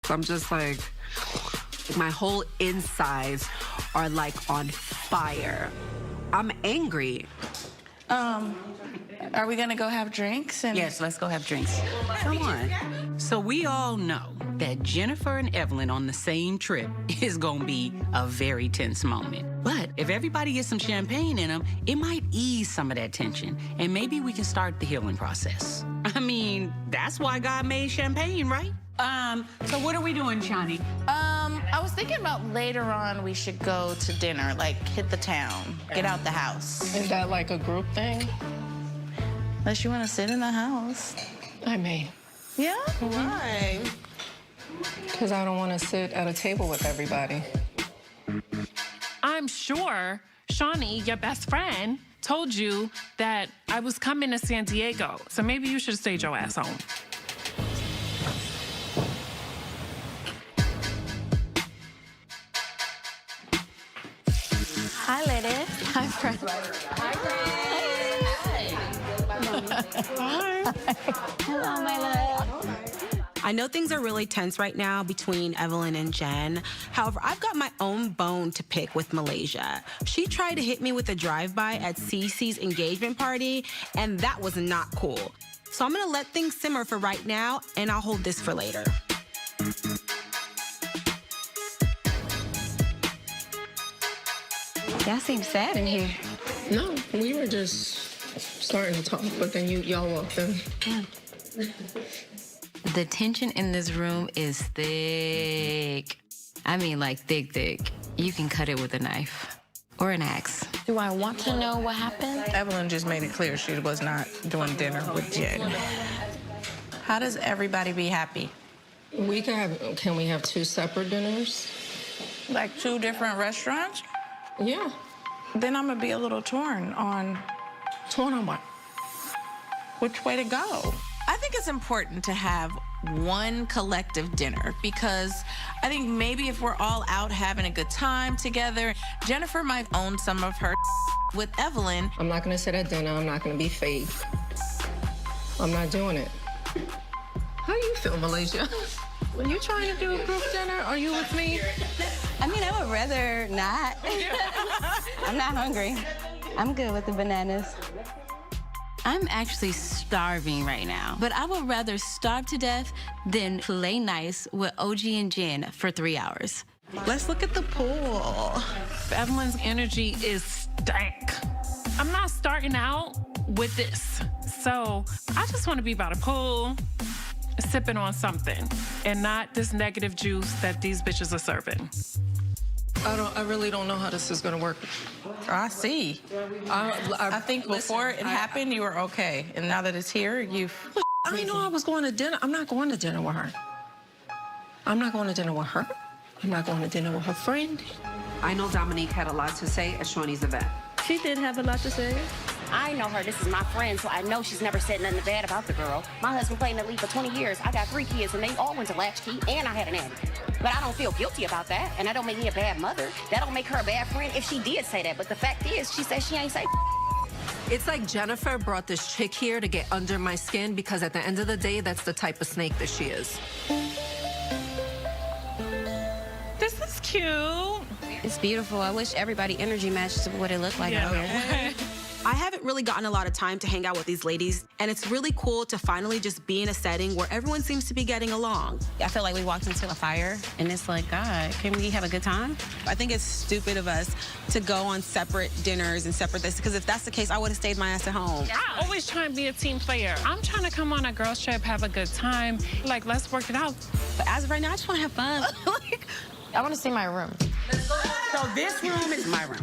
I'm just like, my whole insides are like on fire. I'm angry. Are we gonna go have drinks? Yes, let's go have drinks. Come on. So we all know that Jennifer and Evelyn on the same trip is gonna be a very tense moment. But if everybody gets some champagne in them, it might ease some of that tension, and maybe we can start the healing process. I mean, that's why God made champagne, right? So what are we doing, Shani? I was thinking about later on we should go to dinner, like hit the town, get out the house. Is that like a group thing? Unless you want to sit in the house. I may. Yeah? Why? Because I don't want to sit at a table with everybody. I'm sure Shawnee, your best friend, told you that I was coming to San Diego. So maybe you should have stayed your ass home. Hi, ladies. Hi, friends. Hello, my love. I know things are really tense right now between Evelyn and Jen. However, I've got my own bone to pick with Malaysia. She tried to hit me with a drive-by at Cece's engagement party, and that was not cool. So I'm gonna let things simmer for right now, and I'll hold this for later. Y'all seem sad in here. No, we were just starting to talk, but then y'all walked in. The tension in this room is thick. I mean, like thick, thick. You can cut it with a knife or an axe. Do I want to know what happened? Evelyn just made it clear she was not doing dinner with Jen. How does everybody be happy? Can we have 2 separate dinners? Like 2 different restaurants? Yeah. Then I'm gonna be a little torn on what? which way to go. I think it's important to have one collective dinner because I think maybe if we're all out having a good time together, Jennifer might own some of her with Evelyn. I'm not gonna sit at dinner. I'm not gonna be fake. I'm not doing it. How do you feel, Malaysia? When you trying to do a group dinner, are you with me? I mean, I would rather not. I'm not hungry. I'm good with the bananas. I'm actually starving right now, but I would rather starve to death than play nice with OG and Jen for 3 hours. Let's look at the pool. Evelyn's energy is stank. I'm not starting out with this. So I just want to be by the pool, sipping on something, and not this negative juice that these bitches are serving. I really don't know how this is gonna work. I see. I think before it happened, you were okay. And now that it's here, I didn't know I was going to dinner. I'm not going to dinner with her. I'm not going to dinner with her. I'm not going to dinner with her friend. I know Dominique had a lot to say at Shawnee's event. She did have a lot to say. I know her. This is my friend, so I know she's never said nothing bad about the girl. My husband played in the league for 20 years. I got 3 kids, and they all went to Latchkey, and I had an nanny. But I don't feel guilty about that, and that don't make me a bad mother. That don't make her a bad friend if she did say that. But the fact is, she said she ain't say. It's like Jennifer brought this chick here to get under my skin because at the end of the day, that's the type of snake that she is. This is cute. It's beautiful. I wish everybody energy matched what it looked like out here. I haven't really gotten a lot of time to hang out with these ladies, and it's really cool to finally just be in a setting where everyone seems to be getting along. I feel like we walked into a fire, and it's like, God, can we have a good time? I think it's stupid of us to go on separate dinners and separate this, because if that's the case, I would have stayed my ass at home. I always try and be a team player. I'm trying to come on a girls trip, have a good time. Like, let's work it out. But as of right now, I just want to have fun. I want to see my room. So this room is my room.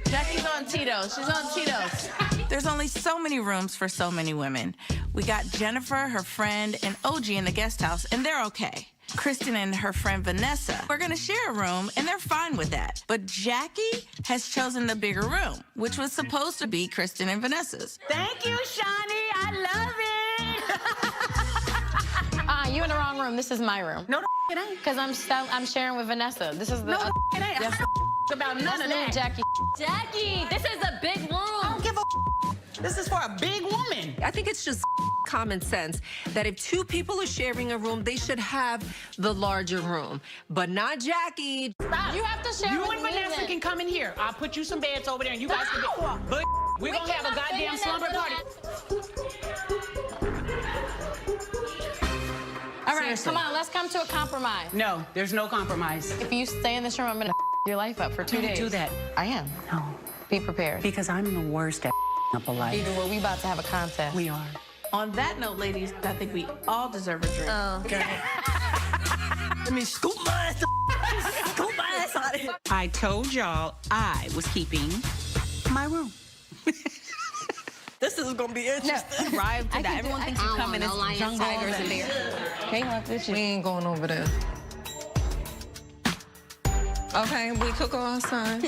Jackie's on Tito's. She's on Tito's. There's only so many rooms for so many women. We got Jennifer, her friend, and OG in the guest house, and they're okay. Kristen and her friend Vanessa are gonna share a room, and they're fine with that. But Jackie has chosen the bigger room, which was supposed to be Kristen and Vanessa's. Thank you, Shawnee. I love it. You're in the wrong room. This is my room. No, it ain't. Because I'm sharing with Vanessa. This is the. No, it ain't. Yes. About none of that. Jackie. Jackie, this is a big room. I don't give a. This is for a big woman. I think it's just common sense that if two people are sharing a room, they should have the larger room. But not Jackie. Stop. You have to share You with and me Vanessa then. can come in here. I'll put you some beds over there and you guys can be. But we're going to have a goddamn slumber party. All right, Seriously. come on, let's come to a compromise. No, there's no compromise. If you stay in this room, I'm gonna your life up for 2 days. Don't do that. I am. No. Be prepared. Because I'm the worst at up a life. Either way, we about to have a contest. We are. On that note, ladies, I think we all deserve a drink. Let me scoop my ass. Scoop my ass out of here. I told y'all I was keeping my room. This is gonna be interesting. Arrive to that. Everyone thinks you come in as jungle tigers and and bears. Hey, want this We shit. ain't going over there. Okay, we could go outside.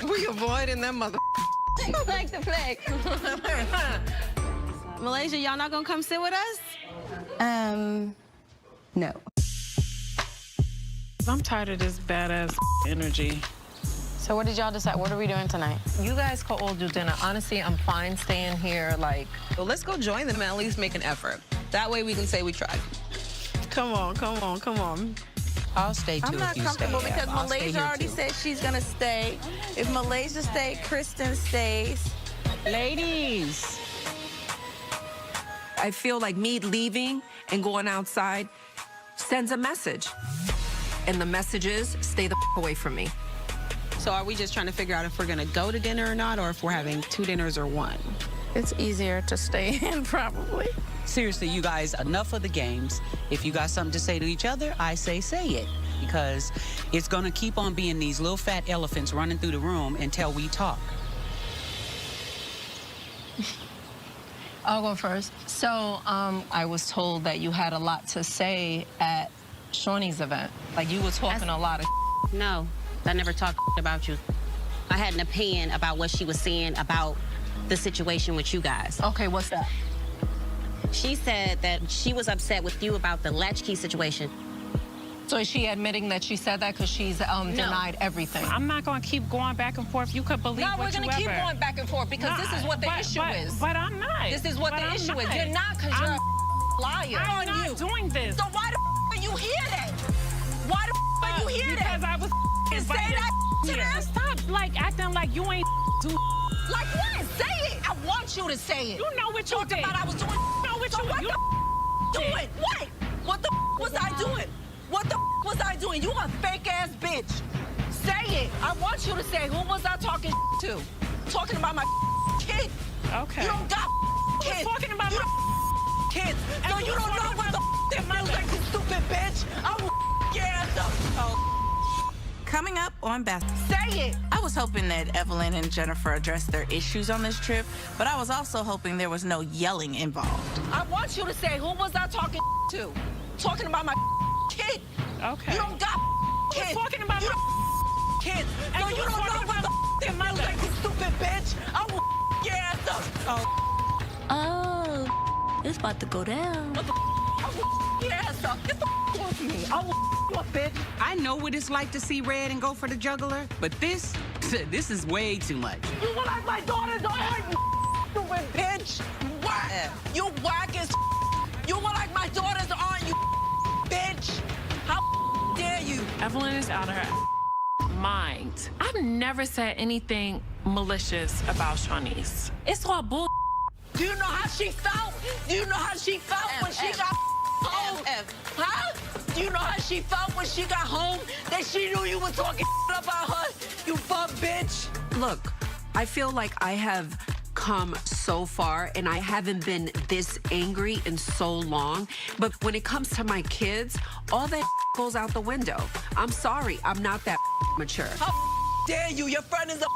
We avoiding that mother. like the flag. Malaysia, y'all not gonna come sit with us? No. I'm tired of this badass energy. So what did y'all decide? What are we doing tonight? You guys could all do dinner. Honestly, I'm fine staying here. Like, well, let's go join them and at least make an effort. That way we can say we tried. Come on, come on, come on. I'll stay too. I'm not if you comfortable stay, because Ev. I'll stay Malaysia here, already too. said she's gonna stay. If Malaysia stays, Kristen stays. Ladies. I feel like me leaving and going outside sends a message. And the message is, stay the away from me. So are we just trying to figure out if we're gonna go to dinner or not, or if we're having 2 dinners or 1? It's easier to stay in, probably. Seriously, you guys, enough of the games. If you got something to say to each other, I say it. Because it's gonna keep on being these little fat elephants running through the room until we talk. I'll go first. So, I was told that you had a lot to say at Shawnee's event. Like, you were talking a lot of No, I never talked about you. I had an opinion about what she was saying about the situation with you guys. Okay, what's that? She said that she was upset with you about the latchkey situation. So is she admitting that she said that because she's denied everything? I'm not gonna keep going back and forth. You could believe No, what we're you gonna keep ever. going back and forth because this is what the issue is. But I'm not. This is what But the I'm issue is. not. You're not because you're a liar. I'm on not you. doing this. So why the are you here then? Why the are you here Because then? I was Say invited that to here. them. Stop like acting like you ain't do. Like what? Say it. I want you to say it. You know what you Talked did. about I was doing. know what so you what you the did. doing? What? What the was I doing? What the was I doing? You a fake ass bitch. Say it. I want you to say who was I talking to? Talking about my kid. Okay. You don't got kids. talking about you my don't kids. And So who's you don't know talking what the about it feels like, you stupid bitch. I will your ass up. Oh, Coming up on Beth. say it. I was hoping that Evelyn and Jennifer addressed their issues on this trip, but I was also hoping there was no yelling involved. I want you to say who was I talking to? Talking about my kid. Okay. You don't got kids. talking about you my don't kids. And So you you was don't know talking what about the it my feels mother. like, you stupid bitch. I will your ass up. Oh, it's about to go down. I will your ass up. Get the away from me. I will you up, bitch. I know what it's like to see red and go for the juggler, but this is way too much. You were like my daughter's on her, you stupid bitch. What? You whack as you were like my daughter's on you, bitch. How dare you? Evelyn is out of her mind. I've never said anything malicious about Shawnee's. It's all bull. Do you know how she felt? Do you know how she felt when she got home? Huh? Do you know how she felt when she got home? That she knew you were talking about her? You bum bitch. Look, I feel like I have come so far and I haven't been this angry in so long. But when it comes to my kids, all that goes out the window. I'm sorry, I'm not that mature. How dare you? Your friend is a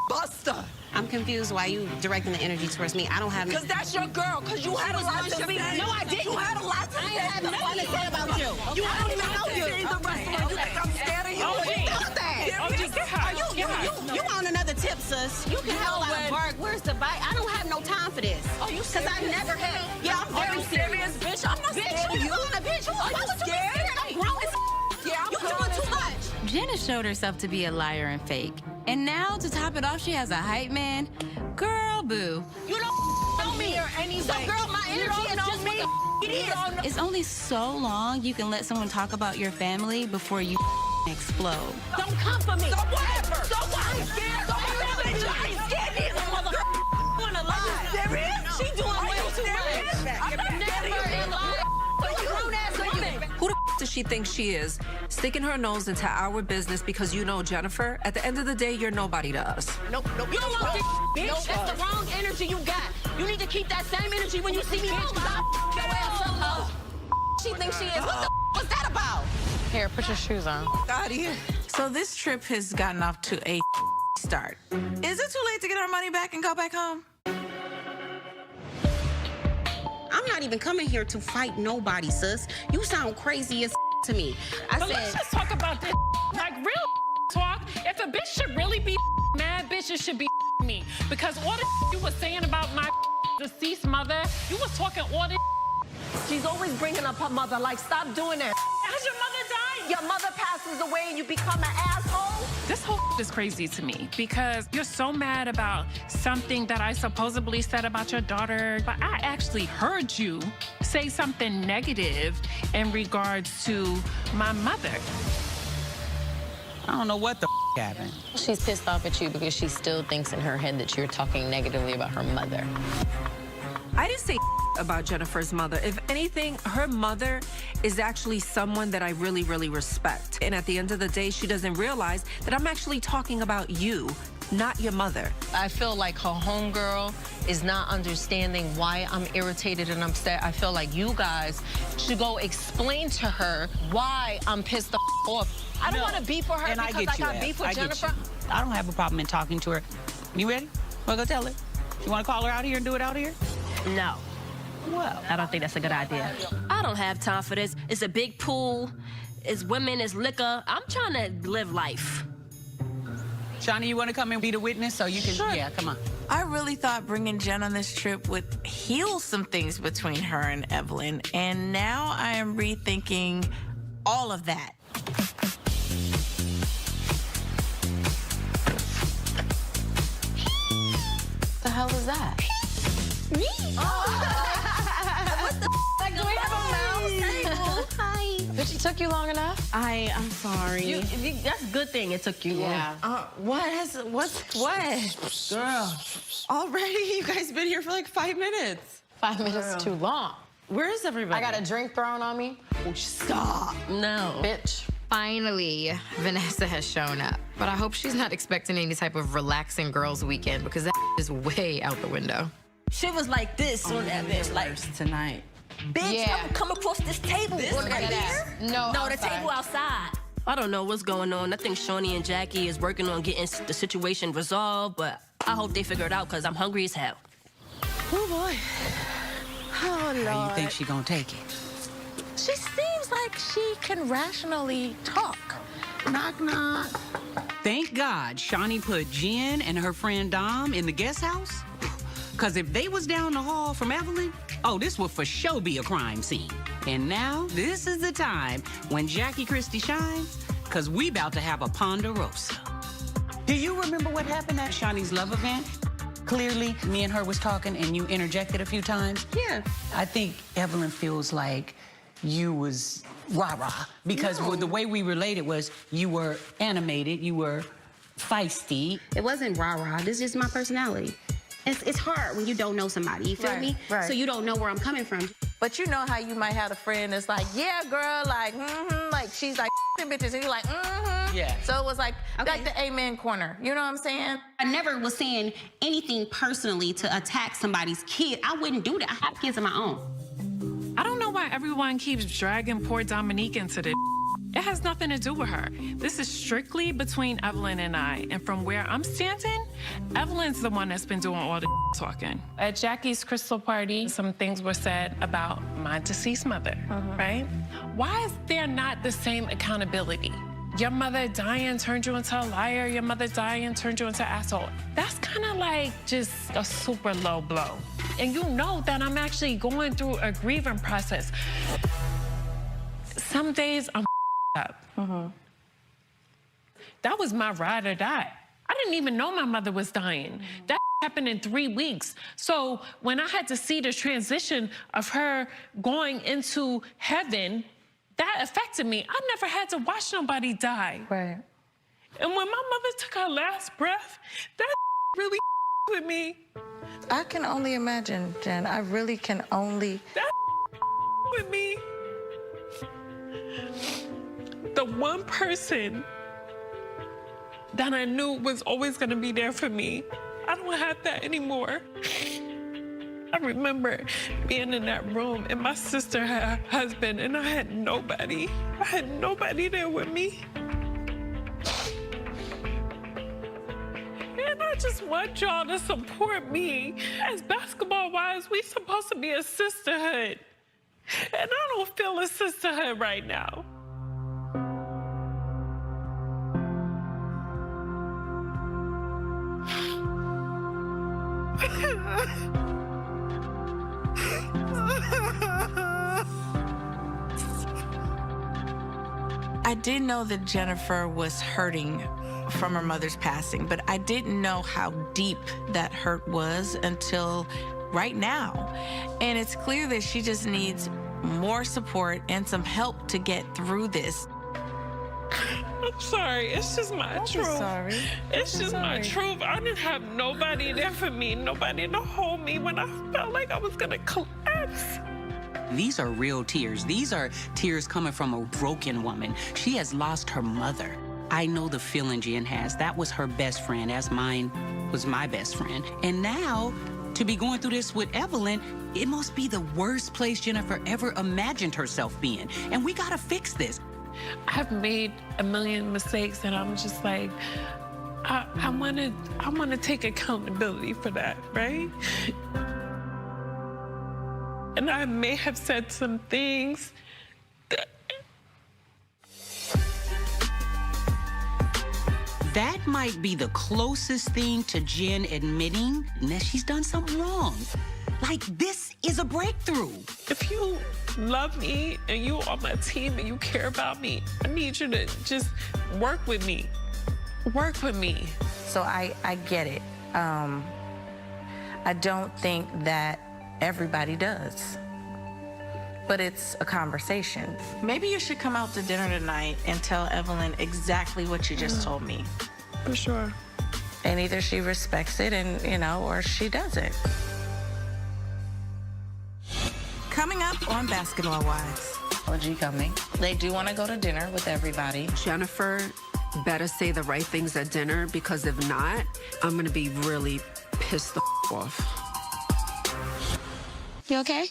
buster. I'm confused why you directing the energy towards me. I don't have Because that's your girl. Because you had a lot to say. No, I didn't. You had a lot to say. I have nothing to say about you. You I had don't a even lot know to you. say the restaurant. You think I'm scared of you? OG. Stop get her. You want another tip, sis? You can hold out a bark. Where's the bite? I don't have no time for this. Are you Because I never had. Yeah, I'm Are very you serious, bitch? I'm not Bitch, scared of you you. going to bitch? Are you Why would you be scared? scared? I'm grown as Yeah, I'm You doing too much. Jenna showed herself to be a liar and fake. And now, to top it off, she has a hype man. Girl, boo. You don't know me. anyway. So, girl, my energy is just what the it is. It's only so long you can let someone talk about your family before you explode. Don't come for me. So whatever. So what? I'm scared. So whatever. I ain't scared neither, mother. Wanna lie? Serious? She doing way too much. I'm not never in line. Who the does she think she is? Sticking her nose into our business because you know Jennifer? At the end of the day, you're nobody to us. Nope. You don't want this, bitch. Nope. That's the wrong energy you got. You need to keep that same energy when you see me, bitch. Your ass up. She thinks she is. What the was that about? Here, put your shoes on. Out of here. So this trip has gotten off to a start. Is it too late to get our money back and go back home? I'm not even coming here to fight nobody, sis. You sound crazy as to me. But let's just talk about this, like real talk. If a bitch should really be mad, bitches should be me. Because all the you was saying about my deceased mother, you was talking all this. She's always bringing up her mother. Like, stop doing that. Has your mother died? Your mother passes away and you become an asshole? This whole is crazy to me because you're so mad about something that I supposedly said about your daughter, but I actually heard you say something negative in regards to my mother. I don't know what the happened. She's pissed off at you because she still thinks in her head that you're talking negatively about her mother. I didn't say about Jennifer's mother. If anything, her mother is actually someone that I really, really respect. And at the end of the day, she doesn't realize that I'm actually talking about you, not your mother. I feel like her homegirl is not understanding why I'm irritated and upset. I feel like you guys should go explain to her why I'm pissed off. I don't want to beef for her because I got beef with Jennifer. I don't have a problem in talking to her. You ready? Wanna go tell her? You wanna call her out here and do it out here? No. Well, I don't think that's a good idea. I don't have time for this. It's a big pool. It's women, it's liquor. I'm trying to live life. Shawnee, you want to come and be the witness so you can... Sure. Yeah, come on. I really thought bringing Jen on this trip would heal some things between her and Evelyn, and now I am rethinking all of that. The hell is that? Me? What the like, do we have a mouse? Hi. But she took you long enough? I'm sorry. That's a good thing it took you long. Yeah. What? Girl, already? You guys been here for like 5 minutes. 5 minutes too long. Where is everybody? I got a drink thrown on me. Oh, stop. No. Bitch. Finally, Vanessa has shown up. But I hope she's not expecting any type of relaxing girls' weekend because that is way out the window. She was like this on that bitch, like tonight. Bitch, come across this table. On that here? No, the table outside. I don't know what's going on. I think Shawnee and Jackie is working on getting the situation resolved, but I hope they figure it out because I'm hungry as hell. Oh, boy. Oh, Lord. How you think she gonna take it? She seems like she can rationally talk. Knock, knock. Thank God Shawnee put Jen and her friend Dom in the guest house. Because if they was down the hall from Evelyn, oh, this would for sure be a crime scene. And now, this is the time when Jackie Christie shines, because we about to have a Ponderosa. Do you remember what happened at Shawnee's love event? Clearly, me and her was talking and you interjected a few times. Yeah. I think Evelyn feels like you was rah-rah, because the way we related was you were animated, you were feisty. It wasn't rah-rah. This is just my personality. It's hard when you don't know somebody, you feel me? Right. So you don't know where I'm coming from. But you know how you might have a friend that's like, yeah, girl, like, like she's like bitches, and you're like, Yeah. So it was like the amen corner. You know what I'm saying? I never was saying anything personally to attack somebody's kid. I wouldn't do that. I have kids of my own. I don't know why everyone keeps dragging poor Dominique into this. It has nothing to do with her. This is strictly between Evelyn and I. And from where I'm standing, Evelyn's the one that's been doing all the talking. At Jackie's crystal party, some things were said about my deceased mother, right? Why is there not the same accountability? Your mother dying turned you into a liar. Your mother dying turned you into an asshole. That's kind of like just a super low blow. And you know that I'm actually going through a grieving process. Some days I'm up. That was my ride or die. I didn't even know my mother was dying. That happened in 3 weeks. So when I had to see the transition of her going into heaven, that affected me. I never had to watch nobody die. Right. And when my mother took her last breath, that really with me. I can only imagine, Jen. I really can only. That with me. The one person that I knew was always gonna be there for me, I don't have that anymore. I remember being in that room and my sister had a husband and I had nobody. I had nobody there with me. And I just want y'all to support me. As basketball wives, we supposed to be a sisterhood. And I don't feel a sisterhood right now. I did know that Jennifer was hurting from her mother's passing, but I didn't know how deep that hurt was until right now. And it's clear that she just needs more support and some help to get through this. I'm sorry, it's just my truth. Sorry. It's just my truth. I didn't have nobody there for me, nobody to hold me when I felt like I was gonna collapse. These are real tears. These are tears coming from a broken woman. She has lost her mother. I know the feeling Jen has. That was her best friend, as mine was my best friend. And now, to be going through this with Evelyn, it must be the worst place Jennifer ever imagined herself being. And we gotta fix this. I've made a million mistakes and I'm just like, I wanna take accountability for that, right? And I may have said some things that might be the closest thing to Jen admitting that she's done something wrong. Like, this is a breakthrough. If you love me and you are my team and you care about me, I need you to just work with me. Work with me. So I get it. I don't think that everybody does. But it's a conversation. Maybe you should come out to dinner tonight and tell Evelyn exactly what you just told me. For sure. And either she respects it and, or she doesn't. Coming up on Basketball Wives. OG coming. They do want to go to dinner with everybody. Jennifer better say the right things at dinner, because if not, I'm gonna be really pissed the off. You okay?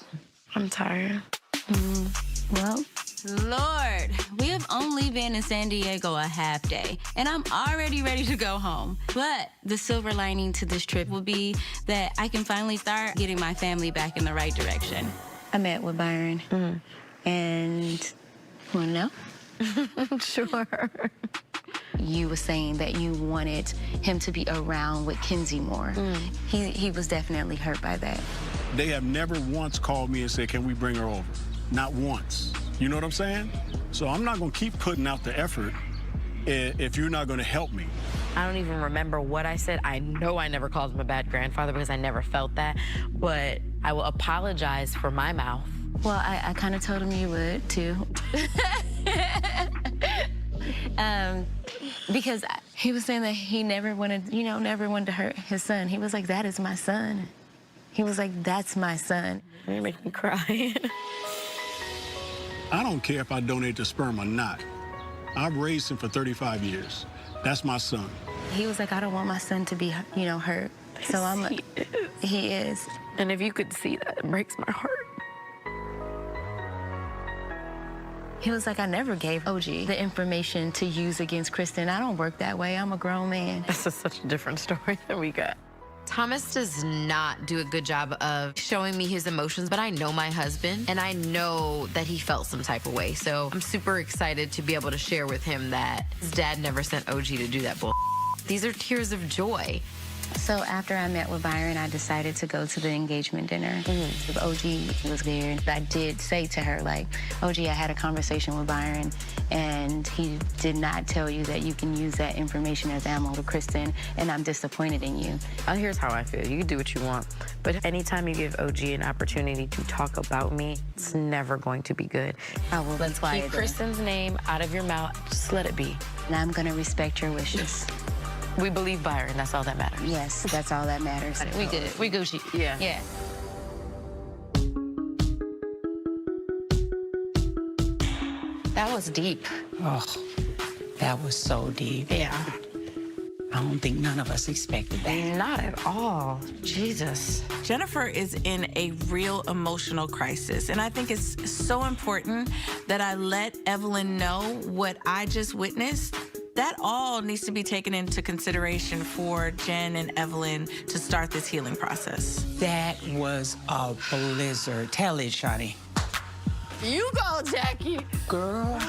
I'm tired. Well, Lord, we have only been in San Diego a half day, and I'm already ready to go home. But the silver lining to this trip will be that I can finally start getting my family back in the right direction. I met with Byron, and want to know? Sure. You were saying that you wanted him to be around with Kenzie more. He was definitely hurt by that. They have never once called me and said, can we bring her over? Not once. You know what I'm saying? So I'm not gonna keep putting out the effort if you're not gonna help me. I don't even remember what I said. I know I never called him a bad grandfather because I never felt that, but I will apologize for my mouth. Well, I kind of told him you would, too. Because he was saying that he never wanted to hurt his son. He was like, that is my son. He was like, that's my son. You make me cry. I don't care if I donate the sperm or not. I've raised him for 35 years. That's my son. He was like, I don't want my son to be, hurt. So I'm like, he is. And if you could see that, it breaks my heart. He was like, I never gave OG the information to use against Kristen. I don't work that way. I'm a grown man. This is such a different story than we got. Thomas does not do a good job of showing me his emotions, but I know my husband, and I know that he felt some type of way. So I'm super excited to be able to share with him that his dad never sent OG to do that bull. These are tears of joy. So after I met with Byron, I decided to go to the engagement dinner. OG was there. I did say to her, like, OG, I had a conversation with Byron, and he did not tell you that you can use that information as ammo to Kristen, and I'm disappointed in you. Here's how I feel. You can do what you want, but anytime you give OG an opportunity to talk about me, it's never going to be good. Oh, well, that's why. Keep Kristen's name out of your mouth. Just let it be. And I'm going to respect your wishes. We believe Byron. That's all that matters. Yes, that's all that matters. We good. We Gucci. Yeah. Yeah. That was deep. Oh, that was so deep. Yeah. I don't think none of us expected that. Not at all. Jesus. Jennifer is in a real emotional crisis, and I think it's so important that I let Evelyn know what I just witnessed. That all needs to be taken into consideration for Jen and Evelyn to start this healing process. That was a blizzard. Tell it, Shawty. You go, Jackie. Girl,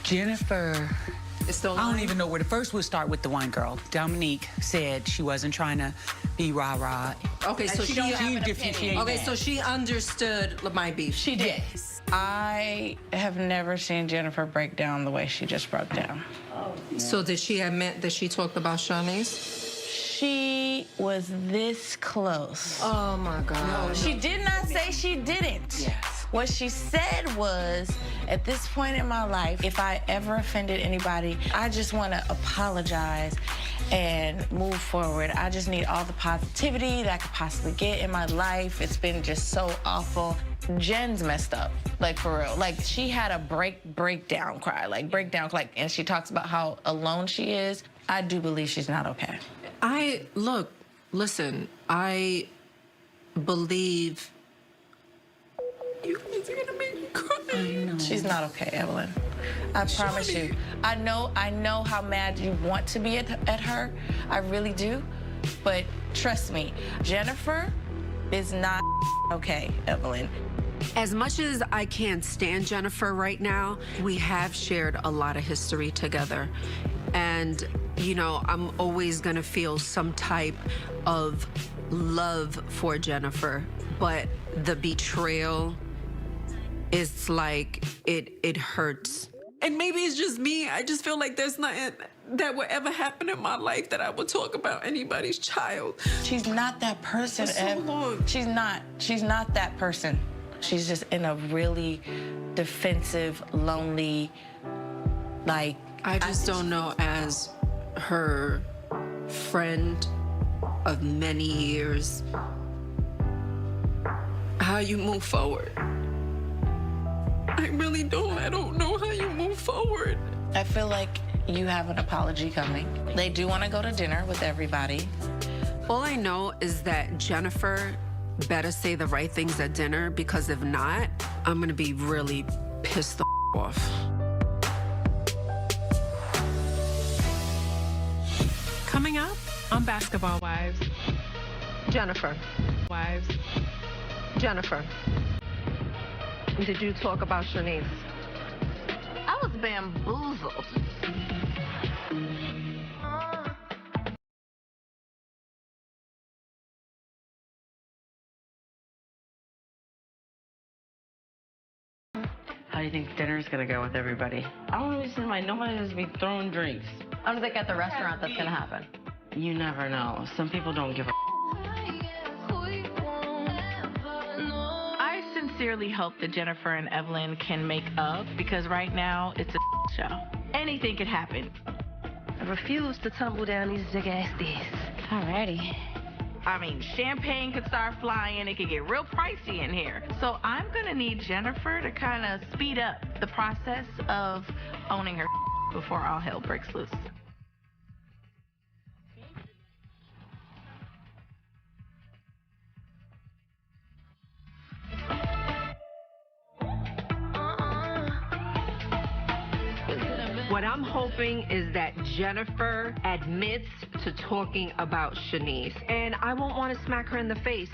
Jennifer. I don't even know where to. First, we'll start with the one girl. Dominique said she wasn't trying to be rah-rah. Okay, so she understood my beef. She did. Yes. I have never seen Jennifer break down the way she just broke down. So did she admit that she talked about Shawnee's? She was this close. Oh, my God. She did not say she didn't. Yes. What she said was, at this point in my life, if I ever offended anybody, I just want to apologize and move forward. I just need all the positivity that I could possibly get in my life. It's been just so awful. Jen's messed up, like, for real. Like, she had a breakdown cry, and she talks about how alone she is. I do believe she's not okay. Listen, I believe you guys are gonna make me cry. She's not okay, Evelyn. I promise you. I know how mad you want to be at her. I really do. But trust me, Jennifer is not okay, Evelyn. As much as I can't stand Jennifer right now, we have shared a lot of history together. And, you know, I'm always gonna feel some type of love for Jennifer. But the betrayal, it's like, it hurts. And maybe it's just me. I just feel like there's nothing that would ever happen in my life that I would talk about anybody's child. She's not that person, For so long. She's not that person. She's just in a really defensive, lonely, like... I just don't know, as her friend of many years, how you move forward. I really don't. I don't know how you move forward. I feel like you have an apology coming. They do want to go to dinner with everybody. All I know is that Jennifer better say the right things at dinner, because if not, I'm gonna be really pissed the off. Coming up on Basketball Wives. Jennifer. Wives. Jennifer. Did you talk about Shanice? I was bamboozled. How do you think dinner's gonna go with everybody? I don't really see nobody has to be throwing drinks. I don't think at the restaurant that's gonna happen. You never know. Some people don't give a I sincerely hope that Jennifer and Evelyn can make up, because right now it's a show. Anything could happen. I refuse to tumble down these big ass stairs. Alrighty. I mean, champagne could start flying. It could get real pricey in here. So I'm gonna need Jennifer to kind of speed up the process of owning her before all hell breaks loose. What I'm hoping is that Jennifer admits to talking about Shanice, and I won't want to smack her in the face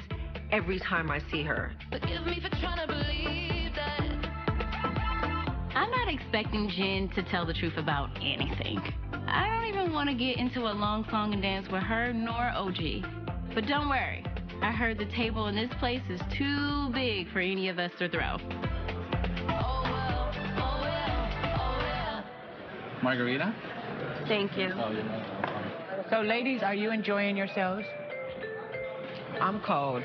every time I see her. Forgive me for trying to believe that. I'm not expecting Jen to tell the truth about anything. I don't even want to get into a long song and dance with her nor OG. But don't worry, I heard the table in this place is too big for any of us to throw. Margarita? Thank you. So, ladies, are you enjoying yourselves? I'm cold.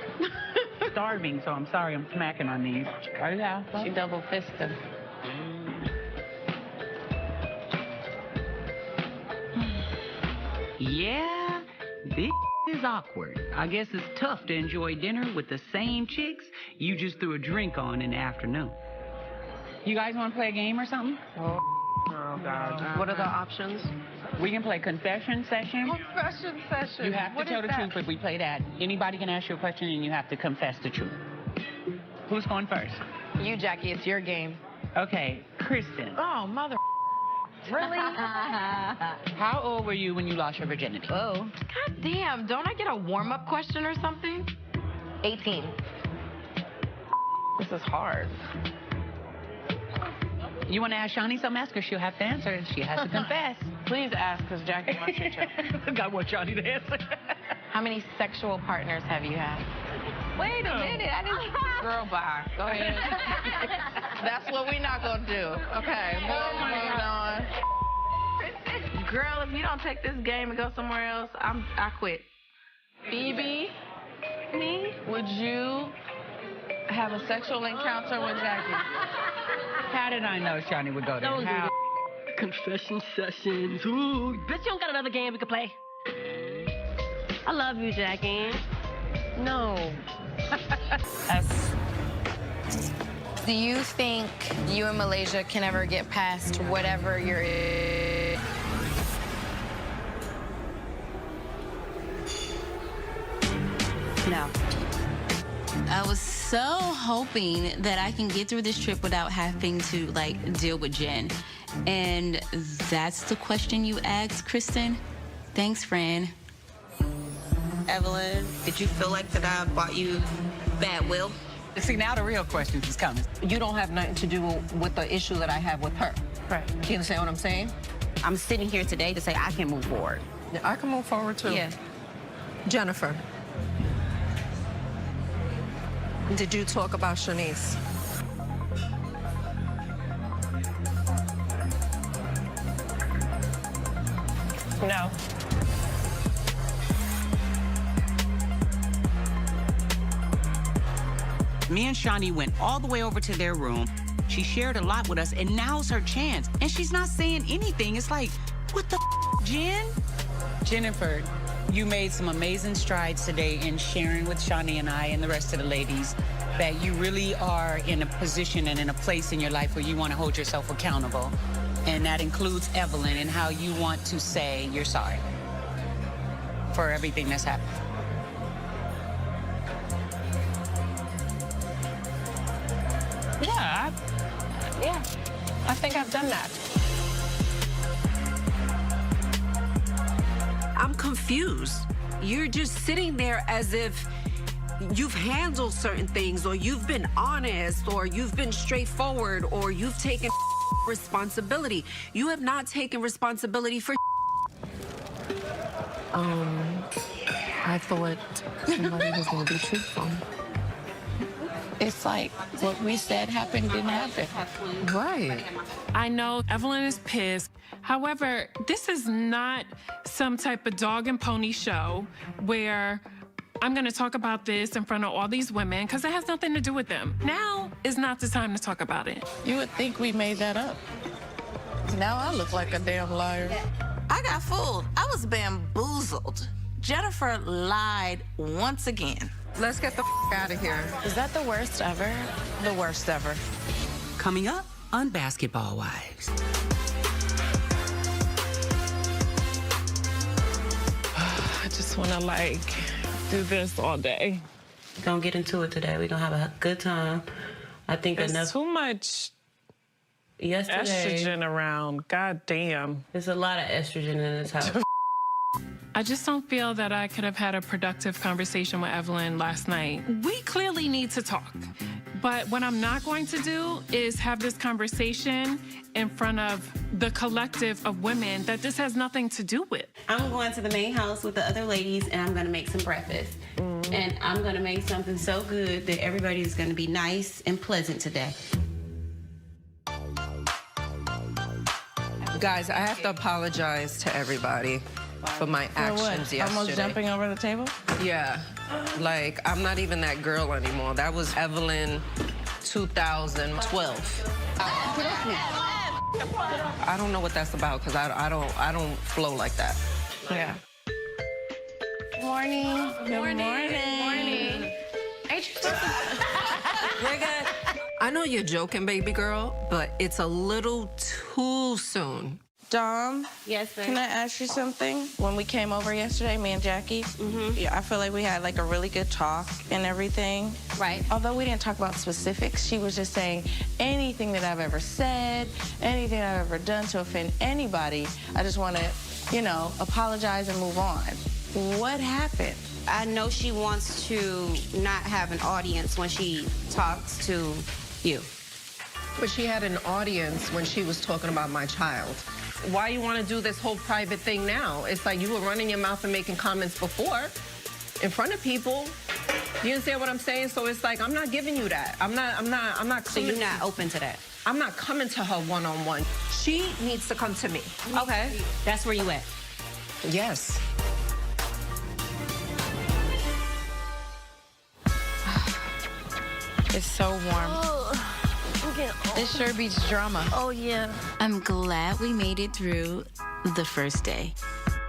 Starving, so I'm sorry I'm smacking on these. Oh, yeah. She double fisted. Yeah, this is awkward. I guess it's tough to enjoy dinner with the same chicks you just threw a drink on in the afternoon. You guys want to play a game or something? Oh, God. What are the options? We can play confession session. Confession session. You have to tell the truth if we play that. Anybody can ask you a question and you have to confess the truth. Who's going first? You, Jackie, it's your game. Okay, Kristen. Oh, mother. Really? How old were you when you lost your virginity? Oh. God damn, don't I get a warm-up question or something? 18. This is hard. You want to ask Shani something? Ask her. She'll have to answer. She has to confess. Please ask, because Jackie wants you to. I want Shani to answer. How many sexual partners have you had? Wait a minute, I didn't... Girl, bye. Go ahead. That's what we're not going to do. Okay, moving on. Girl, if you don't take this game and go somewhere else, I quit. Phoebe, me? Would you have a sexual encounter with Jackie? How did I know Shani would go there? Don't How? do that. Confession sessions. Ooh, bitch, you don't got another game we can play. I love you, Jackie. No. Do you think you and Malaysia can ever get past whatever you're... No. I was so hoping that I can get through this trip without having to, like, deal with Jen. And that's the question you asked, Kristen? Thanks, Fran. Evelyn, did you feel like that I bought you bad will? See, now the real question is coming. You don't have nothing to do with the issue that I have with her. Right. You understand what I'm saying? I'm sitting here today to say I can move forward. Yeah, I can move forward, too. Yeah. Jennifer, did you talk about Shanice? No. Me and Shani went all the way over to their room. She shared a lot with us, and now's her chance. And she's not saying anything. It's like, what the Jen? Jennifer, you made some amazing strides today in sharing with Shani and I and the rest of the ladies that you really are in a position and in a place in your life where you want to hold yourself accountable. And that includes Evelyn and how you want to say you're sorry for everything that's happened. Yeah, I think I've done that. I'm confused. You're just sitting there as if you've handled certain things, or you've been honest, or you've been straightforward, or you've taken responsibility. You have not taken responsibility for I thought somebody was going to be truthful. It's like what we said happened didn't happen. Right. I know Evelyn is pissed. However, this is not some type of dog and pony show where I'm going to talk about this in front of all these women because it has nothing to do with them. Now is not the time to talk about it. You would think we made that up. Now I look like a damn liar. I got fooled. I was bamboozled. Jennifer lied once again. Let's get the out of here. Is that the worst ever? The worst ever. Coming up on Basketball Wives. I just want to, like, do this all day. We're going to get into it today. We're going to have a good time. I think There's enough. too much Yesterday, estrogen around. God damn. There's a lot of estrogen in this house. I just don't feel that I could have had a productive conversation with Evelyn last night. We clearly need to talk. But what I'm not going to do is have this conversation in front of the collective of women that this has nothing to do with. I'm going to the main house with the other ladies, and I'm going to make some breakfast. And I'm going to make something so good that everybody's going to be nice and pleasant today. Guys, I have to apologize to everybody for my actions yesterday. Almost jumping over the table? Yeah. Like, I'm not even that girl anymore. That was Evelyn 2012. I don't know what that's about because I don't flow like that. Yeah. Morning. Good morning. Ain't you We're good. I know you're joking, baby girl, but it's a little too soon. Dom? Yes, babe. Can I ask you something? When we came over yesterday, me and Jackie, yeah, I feel like we had like a really good talk and everything. Right. Although we didn't talk about specifics, she was just saying anything that I've ever said, anything I've ever done to offend anybody, I just want to, you know, apologize and move on. What happened? I know she wants to not have an audience when she talks to you. But she had an audience when she was talking about my child. Why you want to do this whole private thing now? It's like you were running your mouth and making comments before in front of people. You understand what I'm saying? So it's like, I'm not giving you that. I'm not So you're not open to that? I'm not coming to her one-on-one. She needs to come to me. Okay. That's where you at? Yes. It's so warm. It sure beats drama. Oh, yeah. I'm glad we made it through the first day.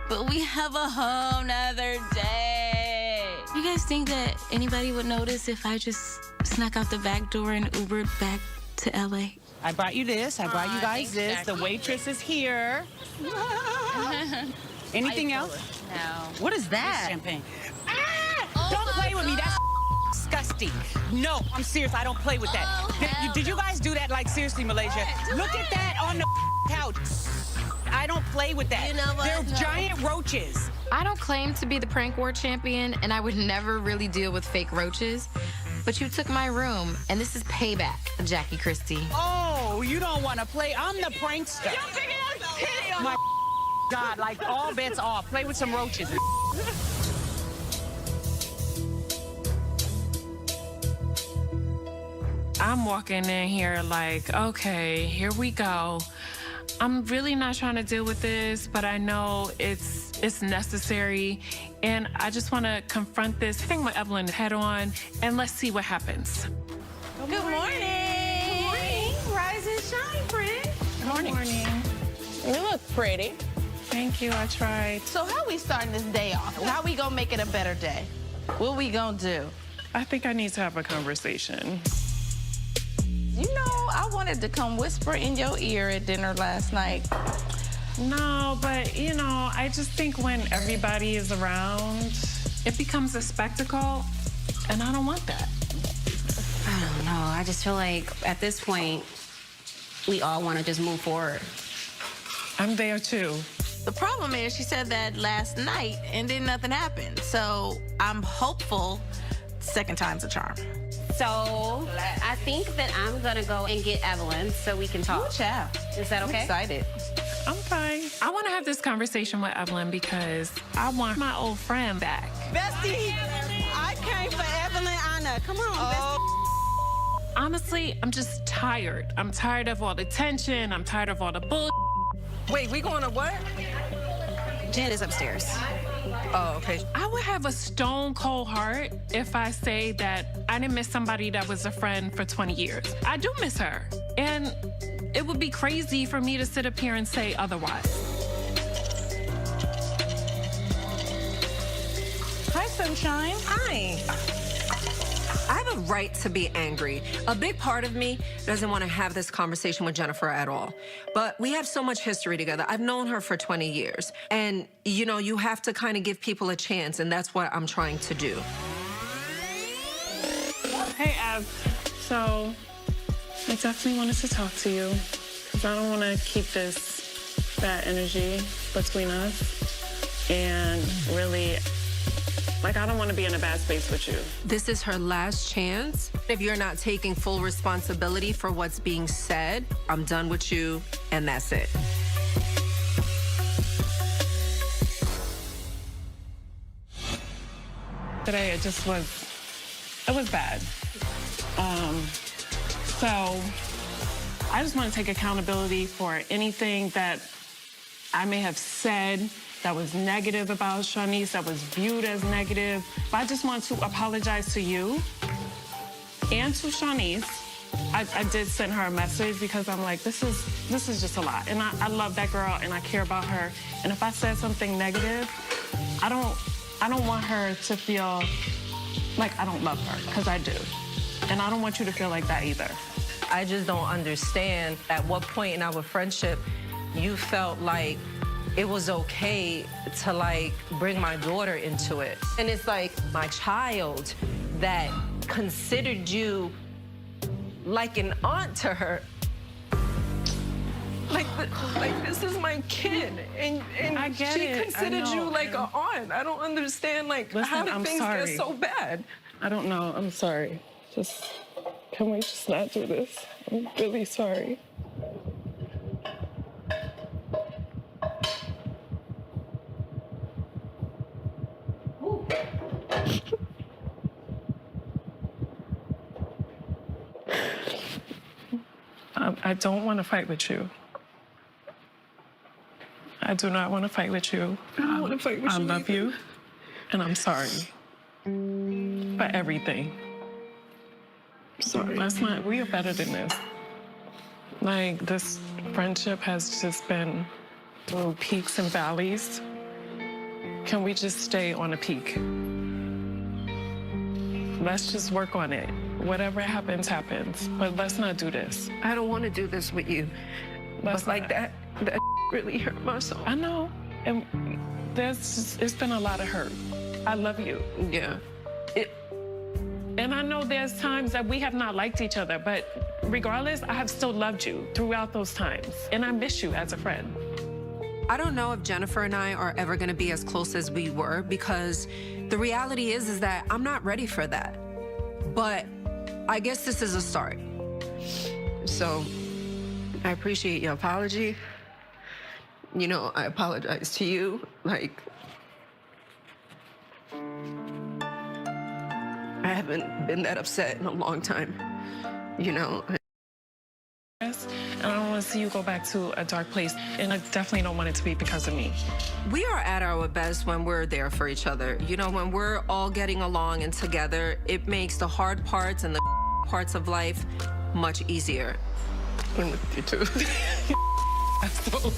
But we have a whole nother day. You guys think that anybody would notice if I just snuck out the back door and Ubered back to LA? I brought you this. I brought you guys this. Jackie. The waitress is here. Anything else? No. What is that? Champagne. Don't play with me. That's disgusting. No, I'm serious. I don't play with that. Did you guys do that? Like, seriously, Malaysia? Look at that on the couch. I don't play with that. You know what? They're giant roaches. I don't claim to be the prank war champion, and I would never really deal with fake roaches. But you took my room, and this is payback, Jackie Christie. Oh, you don't want to play? I'm the prankster. My God, like, all bets off. Play with some roaches. I'm walking in here like, okay, here we go. I'm really not trying to deal with this, but I know it's necessary. And I just want to confront this thing with Evelyn head on, and let's see what happens. Good morning. Good morning. Rise and shine, friend. Good morning. You look pretty. Thank you, I tried. So how we starting this day off? How we gonna make it a better day? What we gonna do? I think I need to have a conversation. You know, I wanted to come whisper in your ear at dinner last night. No, but, you know, I just think when everybody is around, it becomes a spectacle, and I don't want that. I don't know. I just feel like at this point, we all want to just move forward. I'm there, too. The problem is she said that last night and then nothing happened. So I'm hopeful second time's a charm. So I think that I'm going to go and get Evelyn so we can talk. Good job. Is that okay? I'm excited. I'm fine. I want to have this conversation with Evelyn because I want my old friend back. Bestie, I came for Evelyn Anna. Come on, bestie. Honestly, I'm just tired. I'm tired of all the tension. I'm tired of all the bull. Wait, we going to what? Jen is upstairs. Oh, okay. I would have a stone cold heart if I say that I didn't miss somebody that was a friend for 20 years. I do miss her. And it would be crazy for me to sit up here and say otherwise. Hi, Sunshine. Hi. I have a right to be angry. A big part of me doesn't want to have this conversation with Jennifer at all. But we have so much history together. I've known her for 20 years. And, you know, you have to kind of give people a chance, and that's what I'm trying to do. Hey, Ev. So, I definitely wanted to talk to you because I don't want to keep this bad energy between us. And really, like, I don't want to be in a bad space with you. This is her last chance. If you're not taking full responsibility for what's being said, I'm done with you, and that's it. Today, it was bad. So I just want to take accountability for anything that I may have said that was negative about Shanice, that was viewed as negative. But I just want to apologize to you and to Shanice. I did send her a message because I'm like, this is just a lot. And I love that girl and I care about her. And if I said something negative, I don't want her to feel like I don't love her, because I do. And I don't want you to feel like that either. I just don't understand at what point in our friendship you felt like it was okay to, like, bring my daughter into it. And it's like my child that considered you like an aunt to her. Like this is my kid, and I get she it. considered you like an aunt. I don't understand, like, how did things get so bad? I don't know. I'm sorry. Can we just not do this? I'm really sorry. I don't want to fight with you. I do not want to fight with you. I don't want to fight with you. I love you, and I'm sorry for everything. Sorry. We are better than this. Like, this friendship has just been through peaks and valleys. Can we just stay on a peak? Let's just work on it. Whatever happens, happens. But let's not do this. I don't want to do this with you. But like that really hurt my soul. I know. And it's been a lot of hurt. I love you. Yeah. And I know there's times that we have not liked each other, but regardless, I have still loved you throughout those times. And I miss you as a friend. I don't know if Jennifer and I are ever going to be as close as we were, because the reality is that I'm not ready for that. But I guess this is a start. So I appreciate your apology. You know, I apologize to you. Like, I haven't been that upset in a long time, you know. And I don't want to see you go back to a dark place. And I definitely don't want it to be because of me. We are at our best when we're there for each other. You know, when we're all getting along and together, it makes the hard parts and the parts of life much easier. I'm with you too. Absolutely.